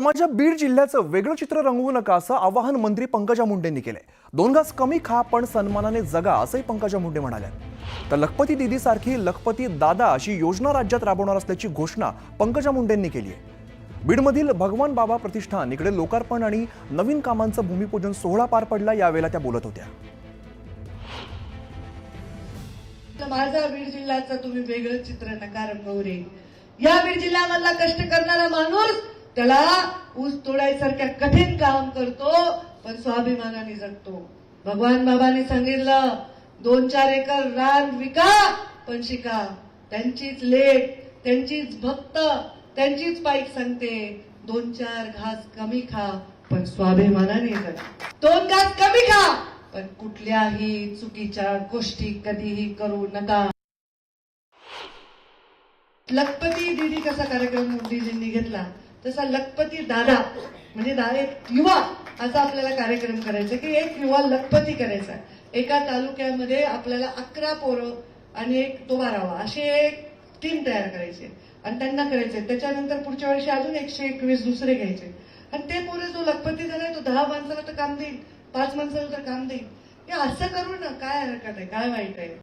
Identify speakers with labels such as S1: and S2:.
S1: माझ्या बीड जिल्ह्याचं वेगळं चित्र रंगवू नका असं आवाहन मंत्री पंकजा मुंडेंनी केलंय। 2 घास कमी खा पण सन्मानाने जगा असंही पंकजा मुंडे म्हणाल्या। तर लखपती दीदी सारखी लखपती दादा अशी योजना राज्यात राबवणार असल्याची घोषणा पंकजा मुंडेंनी केली आहे। बीडमधील भगवान बाबा प्रतिष्ठान इकडे लोकार्पण आणि नवीन कामांचं भूमिपूजन सोहळा पार पडला, यावेळेला त्या बोलत होत्या।
S2: माझा बीड जिल्ह्याचं तुम्ही वेगळं चित्र नका रंगवू रे। या बीड जिल्ह्यामधला कष्ट करणारा माणूस त्याला ऊस तोडायसारख्या कठीण काम करतो पण स्वाभिमानाने जगतो। भगवान बाबांनी सांगितलं 2-4 एकर रान विका पण शिका। त्यांचीच लेक, त्यांचीच भक्त, त्यांचीच पाईक सांगते 2-4 घास कमी खा पण स्वाभिमानाने जगा। 2 घास कमी खा पण कुठल्याही चुकीच्या गोष्टी कधीही करू नका। लखपती दीदी कसा कार्यक्रम मोदीजींनी घेतला तसा लखपती दादा म्हणजे एक युवा असा आपल्याला कार्यक्रम करायचा की एक युवा लखपती करायचा। एका तालुक्यामध्ये आपल्याला 11 पोरं आणि एक तो 12वा असे एक टीम तयार करायचे आणि त्यांना करायचे। त्याच्यानंतर पुढच्या वर्षी अजून 121 दुसरे घ्यायचे आणि ते पोरं जो लखपती झालाय तो 10 माणसाला तर काम देईल, 5 माणसाला तर काम देईल। हे असं करू ना, काय हरकत आहे, काय वाईट आहे।